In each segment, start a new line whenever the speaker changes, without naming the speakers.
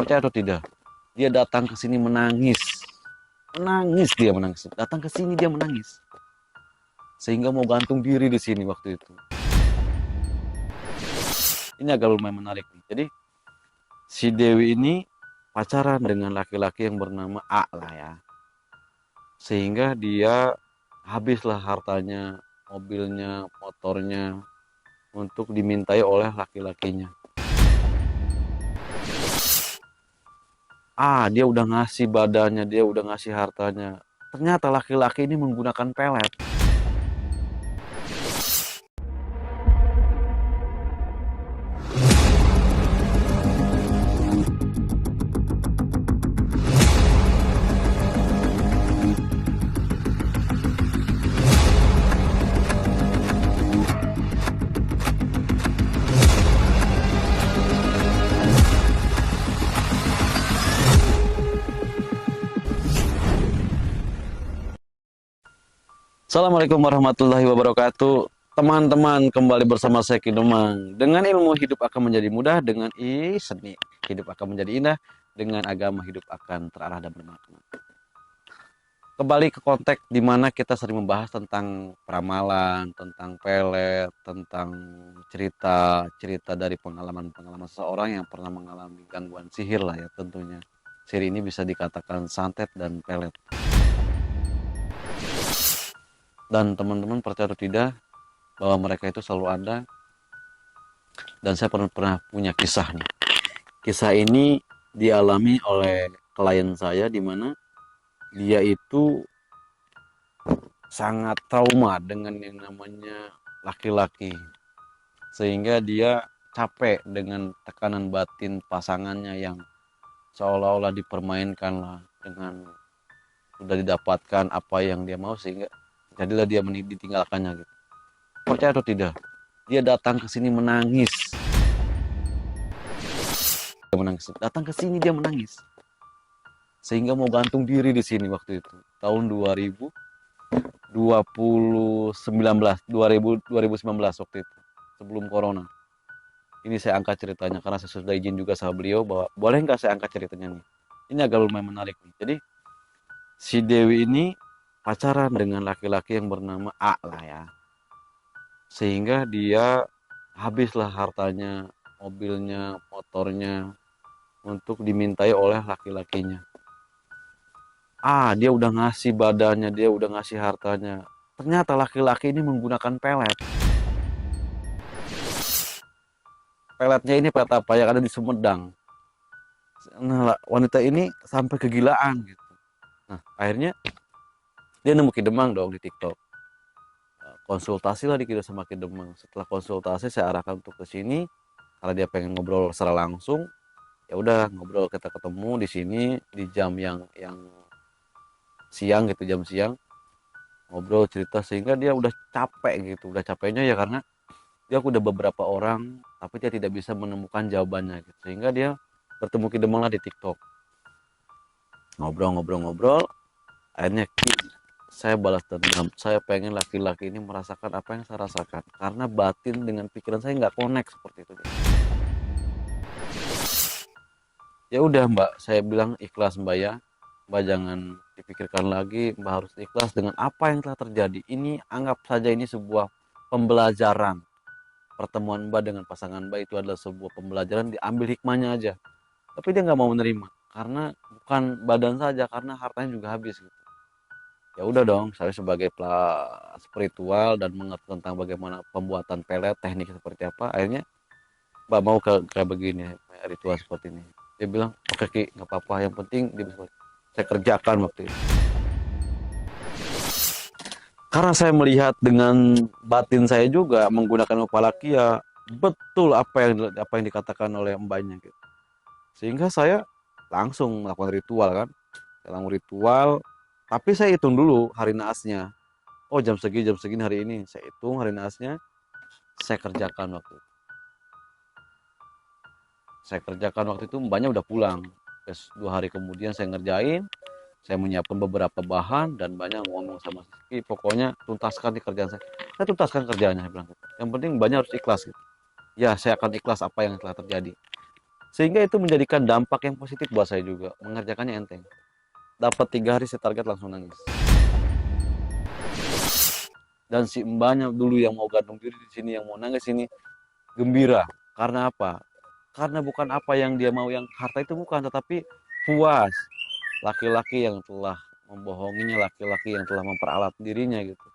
Percaya atau tidak, dia datang ke sini menangis. Dia menangis. Datang ke sini dia menangis. Sehingga mau gantung diri di sini waktu itu. Ini agak lumayan menarik nih. Jadi si Dewi ini pacaran dengan laki-laki yang bernama A lah ya. Sehingga dia habislah hartanya, mobilnya, motornya untuk dimintai oleh laki-lakinya. Dia udah ngasih badannya, dia udah ngasih hartanya. Ternyata laki-laki ini menggunakan pelet. Assalamualaikum warahmatullahi wabarakatuh. Teman-teman, kembali bersama saya Ki Demang. Dengan ilmu hidup akan menjadi mudah, dengan seni hidup akan menjadi indah, dengan agama hidup akan terarah dan bermakna. Kembali ke konteks di mana kita sering membahas tentang peramalan, tentang pelet, tentang cerita-cerita dari pengalaman-pengalaman seseorang yang pernah mengalami gangguan sihir lah ya tentunya. Sihir ini bisa dikatakan santet dan pelet. Dan teman-teman percaya atau tidak bahwa mereka itu selalu ada. Dan saya pernah punya kisah nih. Kisah ini dialami oleh klien saya di mana dia itu sangat trauma dengan yang namanya laki-laki. Sehingga dia capek dengan tekanan batin pasangannya yang seolah-olah dipermainkan lah dengan sudah didapatkan apa yang dia mau sehingga jadilah dia ditinggalkannya gitu. Percaya atau tidak, dia datang ke sini menangis. Datang ke sini dia menangis. Sehingga mau gantung diri di sini waktu itu. Tahun 2019 waktu itu. Sebelum corona. Ini saya angkat ceritanya karena saya sudah izin juga sama beliau bahwa boleh nggak saya angkat ceritanya nih. Ini agak lumayan menarik nih. Jadi si Dewi ini pacaran dengan laki-laki yang bernama A lah ya. Sehingga dia habislah hartanya, mobilnya, motornya untuk dimintai oleh laki-lakinya. Dia udah ngasih badannya, dia udah ngasih hartanya. Ternyata laki-laki ini menggunakan pelet. Peletnya ini pelet apa yang ada di Sumedang. Nah, wanita ini sampai kegilaan gitu. Nah, akhirnya dia nemu Ki Demang dong di TikTok. Konsultasi lah dikira sama Ki Demang. Setelah konsultasi saya arahkan untuk ke sini karena dia pengen ngobrol secara langsung. Ya udah ngobrol, kita ketemu di sini di jam yang siang gitu, jam siang. Ngobrol cerita sehingga dia udah capek gitu. Udah capeknya ya karena dia udah beberapa orang tapi dia tidak bisa menemukan jawabannya gitu. Sehingga dia bertemu Ki Demang lah di TikTok. Ngobrol, akhirnya saya balas dendam. Saya pengen laki-laki ini merasakan apa yang saya rasakan karena batin dengan pikiran saya nggak connect seperti itu. Ya udah Mbak, saya bilang ikhlas Mbak ya. Mbak jangan dipikirkan lagi, Mbak harus ikhlas dengan apa yang telah terjadi. Ini anggap saja ini sebuah pembelajaran. Pertemuan Mbak dengan pasangan Mbak itu adalah sebuah pembelajaran, diambil hikmahnya aja. Tapi dia nggak mau menerima karena bukan badan saja, karena hartanya juga habis gitu. Ya udah dong, saya sebagai spiritual dan mengerti tentang bagaimana pembuatan pelet, teknik seperti apa, akhirnya Mbak mau kayak begini, ritual seperti ini. Dia bilang, oke Ki, nggak apa-apa, yang penting dia bisa. Saya kerjakan waktu itu. Karena saya melihat dengan batin saya juga menggunakan kepala Ki ya, betul apa yang dikatakan oleh mbaknya gitu. Sehingga saya langsung melakukan ritual kan. Saya langsung ritual, tapi saya hitung dulu hari naasnya. Oh jam segini hari ini. Saya hitung hari naasnya, saya kerjakan waktu itu. Saya kerjakan waktu itu mbaknya udah pulang. Terus 2 hari kemudian saya ngerjain, saya menyiapkan beberapa bahan dan banyak ngomong sama Siki, pokoknya tuntaskan di kerjaan saya. Saya tuntaskan kerjaannya, saya bilang gitu. Yang penting mbaknya harus ikhlas gitu. Ya saya akan ikhlas apa yang telah terjadi. Sehingga itu menjadikan dampak yang positif buat saya juga. Mengerjakannya enteng. Dapat 3 hari saya target langsung nangis. Dan si mbaknya dulu yang mau gantung diri di sini, yang mau nangis ini, gembira. Karena apa? Karena bukan apa yang dia mau, yang harta itu bukan, tetapi puas. Laki-laki yang telah membohonginya, laki-laki yang telah memperalat dirinya gitu.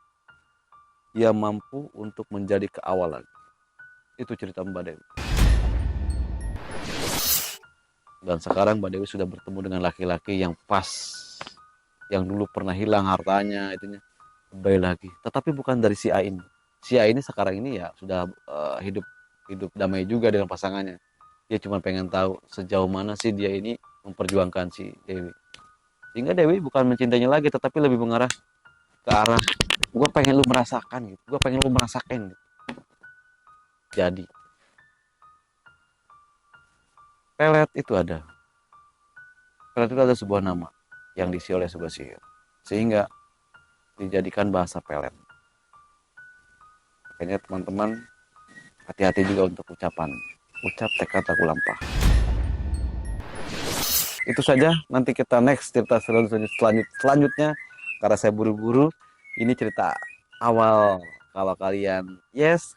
Dia mampu untuk menjadi ke awal lagi. Itu cerita Mbak Dewi. Dan sekarang Mbak Dewi sudah bertemu dengan laki-laki yang pas. Yang dulu pernah hilang hartanya, itunya kembali lagi. Tetapi bukan dari si A ini. Si A ini sekarang ini ya sudah hidup hidup damai juga dengan pasangannya. Dia cuma pengen tahu sejauh mana sih dia ini memperjuangkan si Dewi. Sehingga Dewi bukan mencintainya lagi, tetapi lebih mengarah ke arah gue pengen lu merasakan gitu, gue pengen lu merasakan gitu. Jadi pelet itu ada, pelet itu ada sebuah nama yang diisi oleh sebuah sihir, sehingga dijadikan bahasa pelet. Makanya teman-teman hati-hati juga untuk ucapan, ucap tekad laku lampah. Itu saja, nanti kita next cerita selanjutnya karena saya buru-buru. Ini cerita awal. Kalau kalian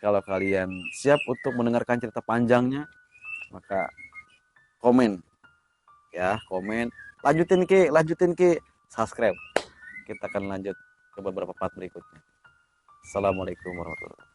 kalau kalian siap untuk mendengarkan cerita panjangnya, maka komen ya, komen. Lanjutin ki, subscribe. Kita akan lanjut ke beberapa part berikutnya. Assalamualaikum warahmatullahi wabarakatuh.